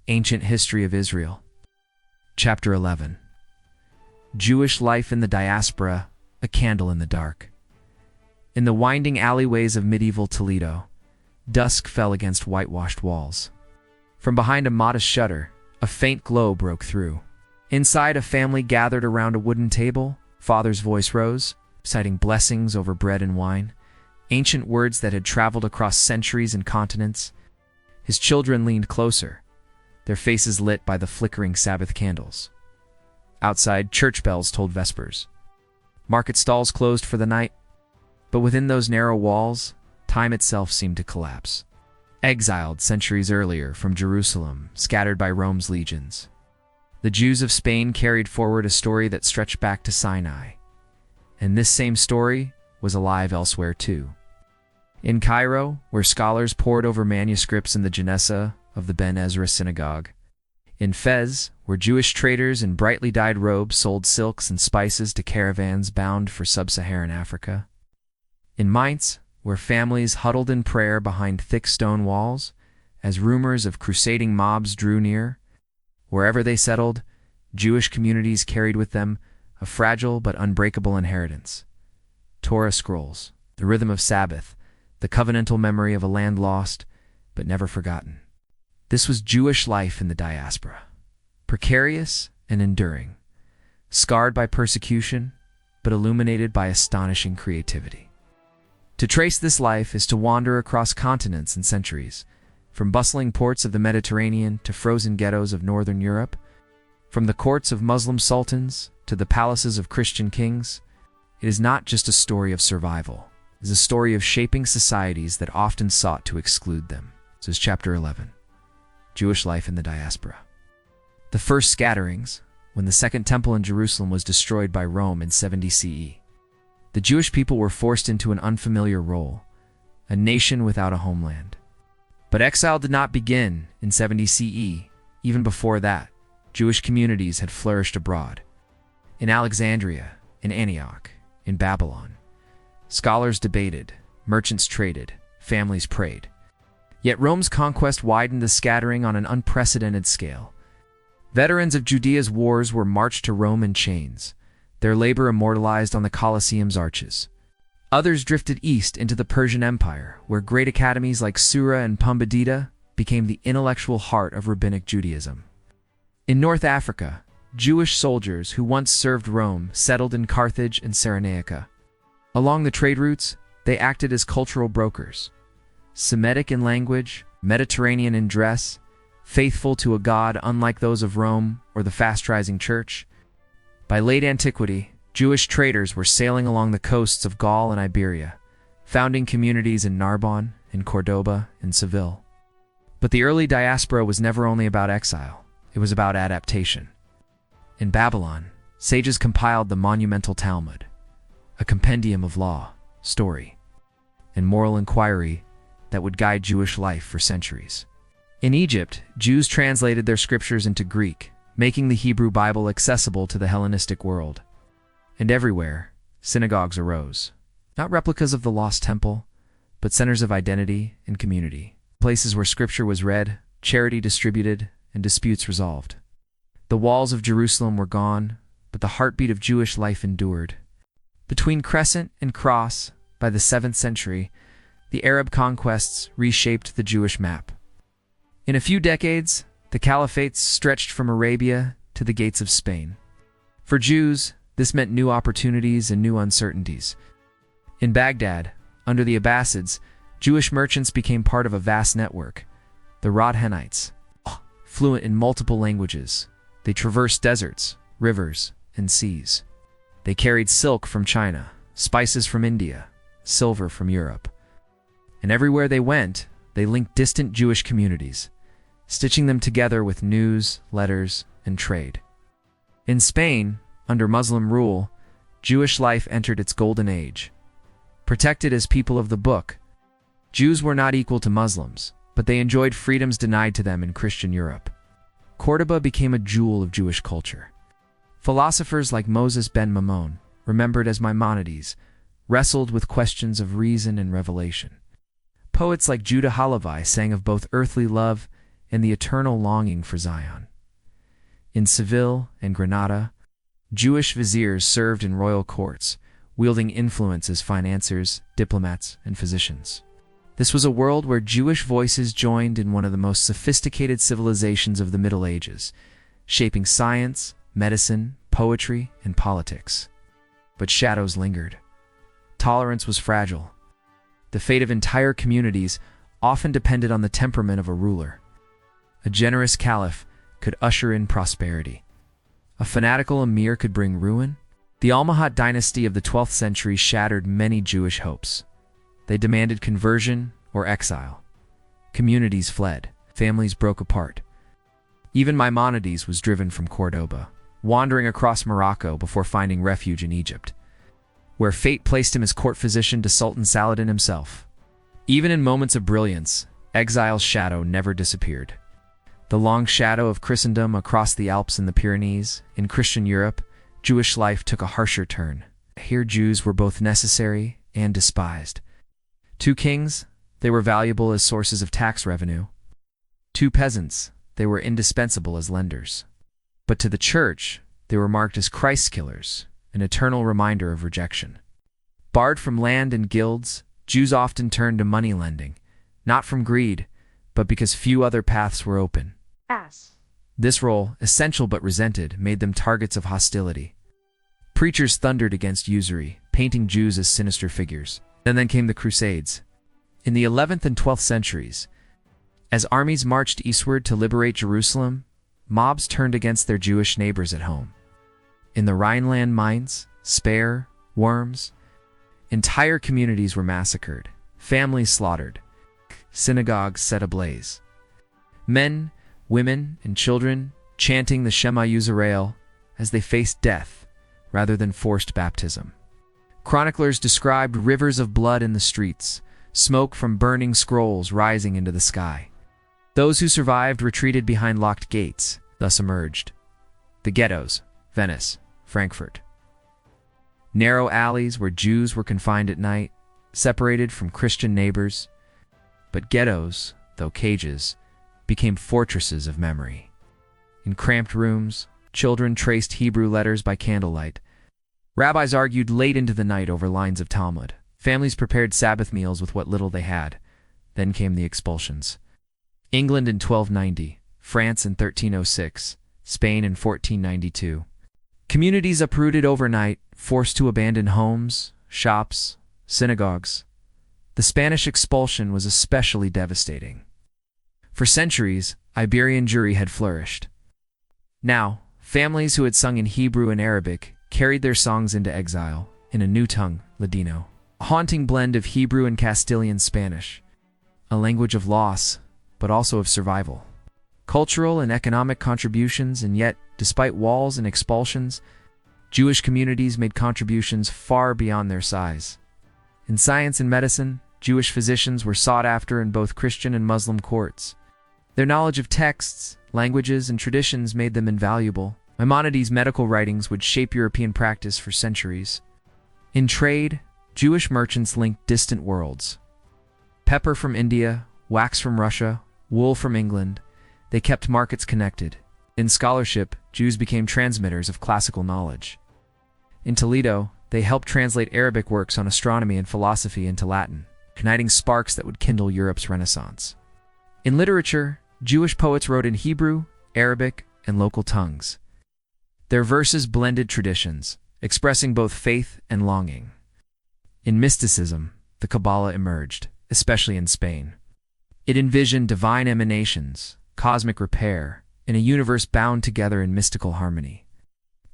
Ancient History of Israel. Chapter 11. Jewish Life in the Diaspora, a Candle in the Dark. In the winding alleyways of medieval Toledo, dusk fell against whitewashed walls. From behind a modest shutter, a faint glow broke through. Inside, a family gathered around a wooden table. Father's voice rose, citing blessings over bread and wine, ancient words that had traveled across centuries and continents. His children leaned closer, their faces lit by the flickering Sabbath candles. Outside, church bells tolled vespers. Market stalls closed for the night, but within those narrow walls, time itself seemed to collapse. Exiled centuries earlier from Jerusalem, scattered by Rome's legions, the Jews of Spain carried forward a story that stretched back to Sinai. And this same story was alive elsewhere too. In Cairo, where scholars pored over manuscripts in the Genessa of the Ben Ezra synagogue. In Fez, where Jewish traders in brightly dyed robes sold silks and spices to caravans bound for sub-Saharan Africa. In Mainz, where families huddled in prayer behind thick stone walls, as rumors of crusading mobs drew near. Wherever they settled, Jewish communities carried with them a fragile but unbreakable inheritance. Torah scrolls, the rhythm of Sabbath, the covenantal memory of a land lost but never forgotten. This was Jewish life in the diaspora, precarious and enduring, scarred by persecution, but illuminated by astonishing creativity. To trace this life is to wander across continents and centuries, from bustling ports of the Mediterranean to frozen ghettos of northern Europe, from the courts of Muslim sultans to the palaces of Christian kings. It is not just a story of survival. It is a story of shaping societies that often sought to exclude them. This is Chapter 11. Jewish Life in the Diaspora. The first scatterings, when the Second Temple in Jerusalem was destroyed by Rome in 70 CE. The Jewish people were forced into an unfamiliar role, a nation without a homeland. But exile did not begin in 70 CE. Even before that, Jewish communities had flourished abroad. In Alexandria, in Antioch, in Babylon. Scholars debated, merchants traded, families prayed. Yet Rome's conquest widened the scattering on an unprecedented scale. Veterans of Judea's wars were marched to Rome in chains, their labor immortalized on the Colosseum's arches. Others drifted east into the Persian Empire, where great academies like Sura and Pumbedita became the intellectual heart of rabbinic Judaism. In North Africa, Jewish soldiers who once served Rome settled in Carthage and Cyrenaica. Along the trade routes, they acted as cultural brokers, Semitic in language, Mediterranean in dress, faithful to a god unlike those of Rome or the fast-rising church. By late antiquity, Jewish traders were sailing along the coasts of Gaul and Iberia, founding communities in Narbonne, in Cordoba, in Seville. But the early diaspora was never only about exile, it was about adaptation. In Babylon, sages compiled the monumental Talmud, a compendium of law, story, and moral inquiry that would guide Jewish life for centuries. In Egypt, Jews translated their scriptures into Greek, making the Hebrew Bible accessible to the Hellenistic world. And everywhere, synagogues arose, not replicas of the lost temple, but centers of identity and community, places where scripture was read, charity distributed, and disputes resolved. The walls of Jerusalem were gone, but the heartbeat of Jewish life endured. Between Crescent and Cross, by the 7th century, the Arab conquests reshaped the Jewish map. In a few decades, the caliphates stretched from Arabia to the gates of Spain. For Jews, this meant new opportunities and new uncertainties. In Baghdad, under the Abbasids, Jewish merchants became part of a vast network. The Rodhanites, fluent in multiple languages, they traversed deserts, rivers, and seas. They carried silk from China, spices from India, silver from Europe. And everywhere they went, they linked distant Jewish communities, stitching them together with news, letters, and trade. In Spain, under Muslim rule, Jewish life entered its golden age. Protected as people of the book, Jews were not equal to Muslims, but they enjoyed freedoms denied to them in Christian Europe. Cordoba became a jewel of Jewish culture. Philosophers like Moses ben Maimon, remembered as Maimonides, wrestled with questions of reason and revelation. Poets like Judah Halevi sang of both earthly love and the eternal longing for Zion. In Seville and Granada, Jewish viziers served in royal courts, wielding influence as financiers, diplomats, and physicians. This was a world where Jewish voices joined in one of the most sophisticated civilizations of the Middle Ages, shaping science, medicine, poetry, and politics. But shadows lingered. Tolerance was fragile. The fate of entire communities often depended on the temperament of a ruler. A generous caliph could usher in prosperity. A fanatical emir could bring ruin. The Almohad dynasty of the 12th century shattered many Jewish hopes. They demanded conversion or exile. Communities fled. Families broke apart. Even Maimonides was driven from Cordoba, wandering across Morocco before finding refuge in Egypt, where fate placed him as court physician to Sultan Saladin himself. Even in moments of brilliance, exile's shadow never disappeared. The long shadow of Christendom across the Alps and the Pyrenees, in Christian Europe, Jewish life took a harsher turn. Here Jews were both necessary and despised. To kings, they were valuable as sources of tax revenue. To peasants, they were indispensable as lenders. But to the church, they were marked as Christ killers, an eternal reminder of rejection. Barred from land and guilds, Jews often turned to money lending, not from greed, but because few other paths were open. This role, essential but resented, made them targets of hostility. Preachers thundered against usury, painting Jews as sinister figures. And then came the Crusades. In the 11th and 12th centuries, as armies marched eastward to liberate Jerusalem, mobs turned against their Jewish neighbors at home. In the Rhineland mines, Speyer, Worms, entire communities were massacred, families slaughtered, synagogues set ablaze. Men, women, and children chanting the Shema Yisrael as they faced death rather than forced baptism. Chroniclers described rivers of blood in the streets, smoke from burning scrolls rising into the sky. Those who survived retreated behind locked gates, thus emerged the ghettos, Venice, Frankfurt. Narrow alleys where Jews were confined at night, separated from Christian neighbors. But ghettos, though cages, became fortresses of memory. In cramped rooms, children traced Hebrew letters by candlelight. Rabbis argued late into the night over lines of Talmud. Families prepared Sabbath meals with what little they had. Then came the expulsions. England in 1290, France in 1306, Spain in 1492. Communities uprooted overnight, forced to abandon homes, shops, synagogues. The Spanish expulsion was especially devastating. For centuries, Iberian Jewry had flourished. Now, families who had sung in Hebrew and Arabic carried their songs into exile, in a new tongue, Ladino, a haunting blend of Hebrew and Castilian Spanish, a language of loss, but also of survival. Cultural and economic contributions, and yet, despite walls and expulsions, Jewish communities made contributions far beyond their size. In science and medicine, Jewish physicians were sought after in both Christian and Muslim courts. Their knowledge of texts, languages, and traditions made them invaluable. Maimonides' medical writings would shape European practice for centuries. In trade, Jewish merchants linked distant worlds. Pepper from India, wax from Russia, wool from England, they kept markets connected. In scholarship, Jews became transmitters of classical knowledge. In Toledo, they helped translate Arabic works on astronomy and philosophy into Latin, igniting sparks that would kindle Europe's Renaissance. In literature, Jewish poets wrote in Hebrew, Arabic, and local tongues. Their verses blended traditions, expressing both faith and longing. In mysticism, the Kabbalah emerged, especially in Spain. It envisioned divine emanations, cosmic repair, in a universe bound together in mystical harmony.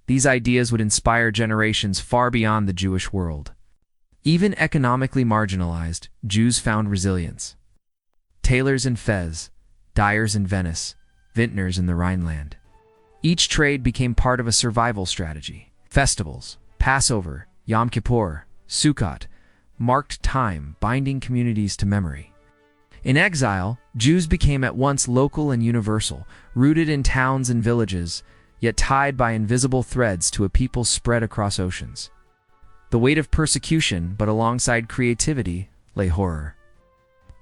These ideas would inspire generations far beyond the Jewish world. Even economically marginalized, Jews found resilience. Tailors in Fez, dyers in Venice, vintners in the Rhineland. Each trade became part of a survival strategy. Festivals, Passover, Yom Kippur, Sukkot, marked time, binding communities to memory. In exile, Jews became at once local and universal, rooted in towns and villages, yet tied by invisible threads to a people spread across oceans. The weight of persecution, but alongside creativity, lay horror.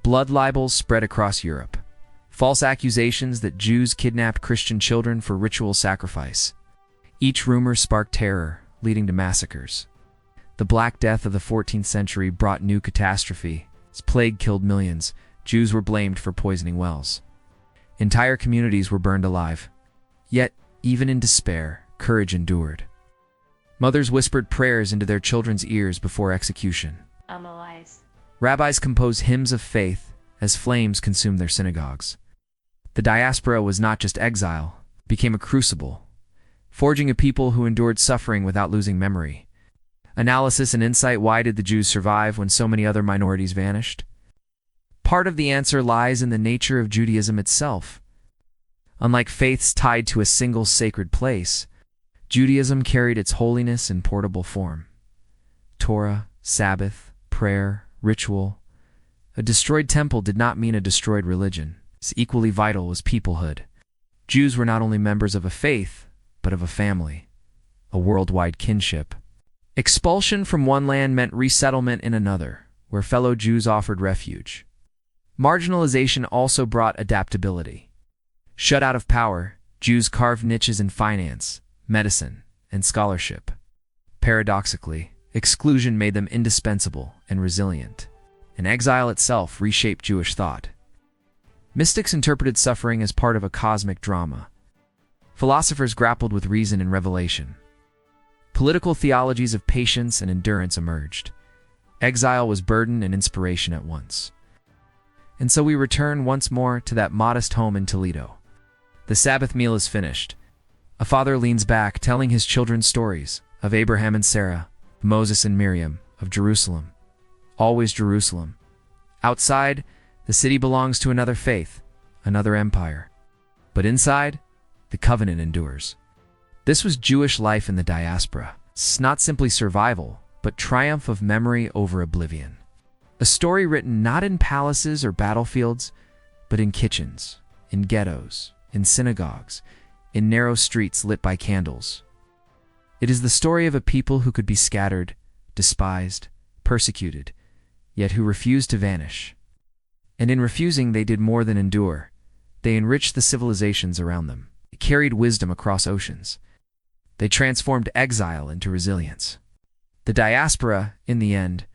Blood libels spread across Europe. false accusations that Jews kidnapped Christian children for ritual sacrifice. Each rumor sparked terror, leading to massacres. The Black Death of the 14th century brought new catastrophe. As plague killed millions, Jews were blamed for poisoning wells. Entire communities were burned alive. Yet, even in despair, courage endured. Mothers whispered prayers into their children's ears before execution. Rabbis composed hymns of faith as flames consumed their synagogues. The diaspora was not just exile, it became a crucible, forging a people who endured suffering without losing memory. Analysis and insight: why did the Jews survive when so many other minorities vanished? Part of the answer lies in the nature of Judaism itself. Unlike faiths tied to a single sacred place, Judaism carried its holiness in portable form. Torah, Sabbath, prayer, ritual. A destroyed temple did not mean a destroyed religion. As equally vital was peoplehood. Jews were not only members of a faith, but of a family, a worldwide kinship. Expulsion from one land meant resettlement in another, where fellow Jews offered refuge. Marginalization also brought adaptability. Shut out of power, Jews carved niches in finance, medicine, and scholarship. Paradoxically, exclusion made them indispensable and resilient. And exile itself reshaped Jewish thought. Mystics interpreted suffering as part of a cosmic drama. Philosophers grappled with reason and revelation. Political theologies of patience and endurance emerged. Exile was burden and inspiration at once. And so we return once more to that modest home in Toledo. The Sabbath meal is finished. A father leans back, telling his children stories of Abraham and Sarah, Moses and Miriam, of Jerusalem. Always Jerusalem. Outside, the city belongs to another faith, another empire. But inside, the covenant endures. This was Jewish life in the diaspora. It's not simply survival, but triumph of memory over oblivion. A story written not in palaces or battlefields, but in kitchens, in ghettos, in synagogues, in narrow streets lit by candles. It is the story of a people who could be scattered, despised, persecuted, yet who refused to vanish. And in refusing, they did more than endure. They enriched the civilizations around them. They carried wisdom across oceans. They transformed exile into resilience. The diaspora, in the end,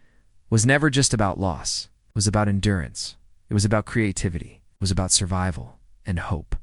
was never just about loss. It was about endurance. It was about creativity. It was about survival and hope.